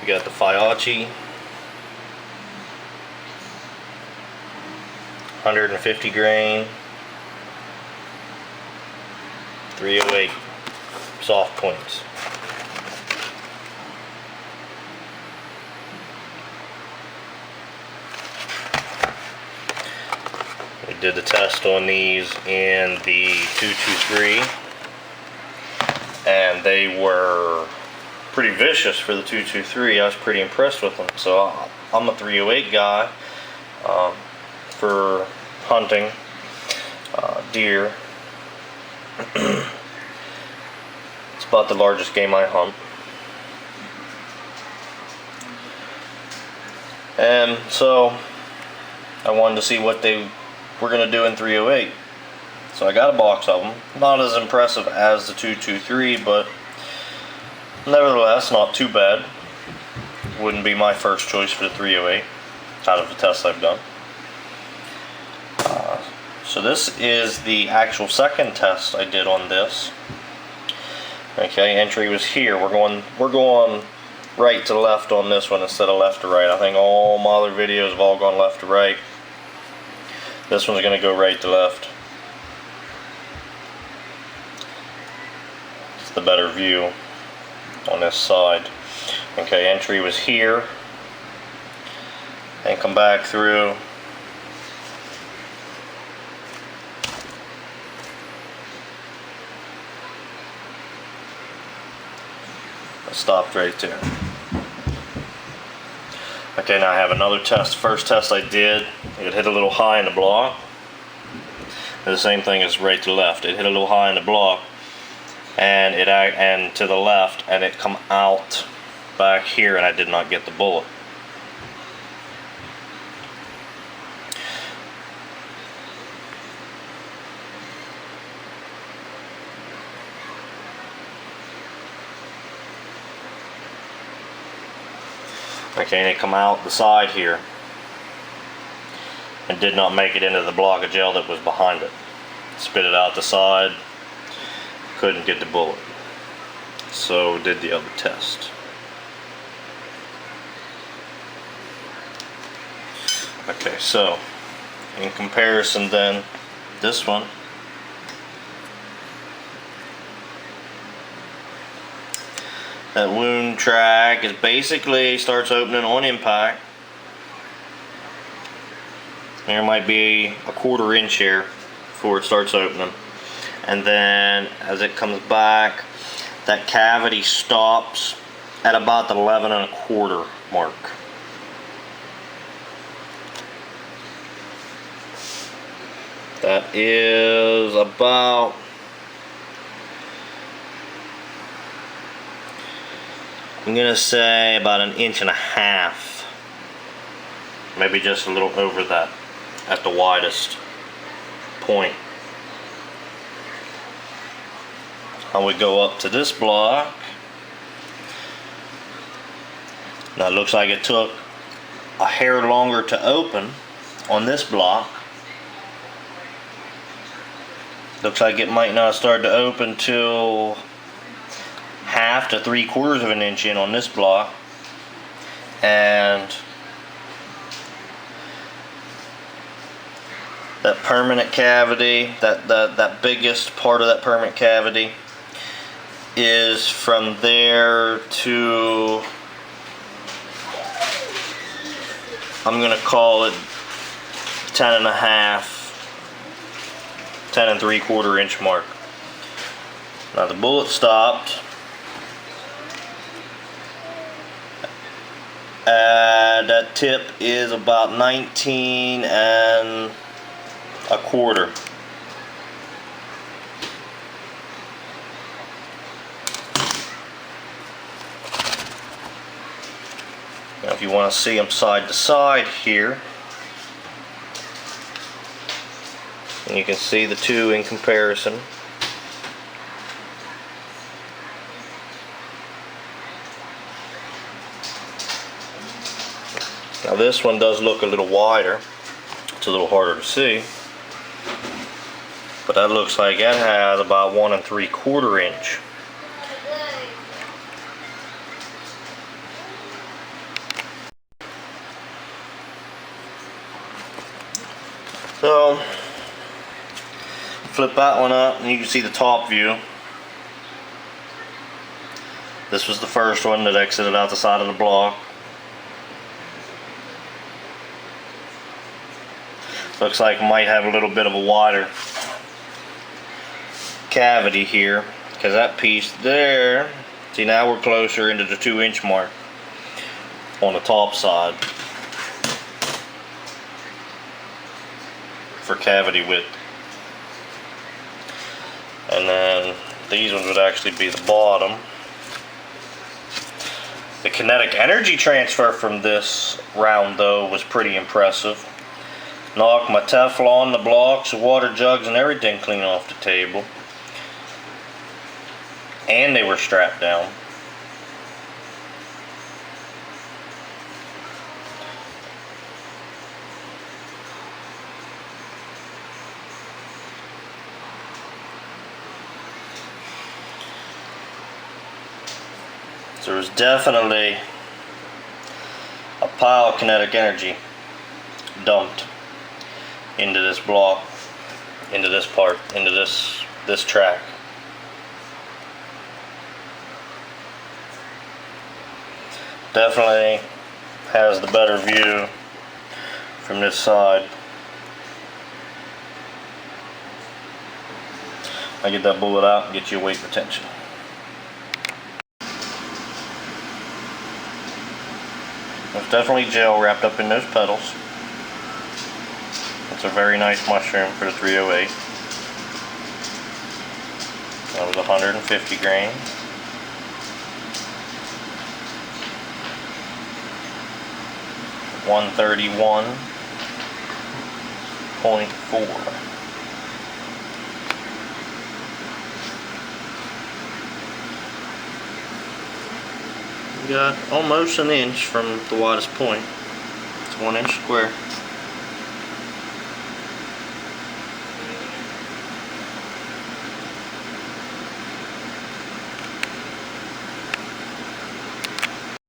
We got the Fiocchi 150 grain 308 soft points. We did the test on these in the 223 and they were pretty vicious for the 223. I was pretty impressed with them. So I'm a 308 guy for hunting deer. It's about the largest game I hunt. And so I wanted to see what they were going to do in 308. So I got a box of them. Not as impressive as the 223, but nevertheless not too bad. Wouldn't be my first choice for the 308 out of the tests I've done. So this is the actual second test I did on this. Okay, entry was here. We're going right to left on this one instead of left to right. I think all my other videos have all gone left to right. This one's going to go right to left. It's the better view on this side. Okay, entry was here and come back through. Stopped right there. Okay, now I have another test. First test I did, it hit a little high in the block. And the same thing is right to left. It hit a little high in the block, and to the left, and it come out back here, and I did not get the bullet. Okay, and it come out the side here and did not make it into the block of gel that was behind it. Spit it out the side, couldn't get the bullet. So did the other test. Okay, so in comparison then, this one, that wound track is basically starts opening on impact. There might be a 1/4 inch here before it starts opening. And then as it comes back, that cavity stops at about the 11 1/4 mark. That is about, I'm gonna say about 1.5 inches, maybe just a little over that at the widest point. I would go up to this block. Now it looks like it took a hair longer to open on this block. Looks like it might not start to open till 1/2 to 3/4 inch in on this block, and that permanent cavity, that biggest part of that permanent cavity is from there to, I'm gonna call it 10 3/4 inch mark. Now the bullet stopped that tip is about 19 1/4. Now if you want to see them side to side here, and you can see the two in comparison. Now this one does look a little wider. It's a little harder to see, but that looks like it has about 1 3/4 inch. So flip that one up and you can see the top view. This was the first one that exited out the side of the block. Looks like it might have a little bit of a wider cavity here, because that piece there, see, now we're closer into the 2-inch mark on the top side for cavity width. And then these ones would actually be the bottom. The kinetic energy transfer from this round though was pretty impressive. Knocked my Teflon, the blocks, the water jugs and everything clean off the table. And they were strapped down. So there's definitely a pile of kinetic energy dumped into this block, into this part, into this track. Definitely has the better view from this side. I get that bullet out and get you a weight retention. There's definitely gel wrapped up in those petals. It's a very nice mushroom for the 308. That was 150 grains. $131.4. Got almost an inch from the widest point. It's 1 inch square.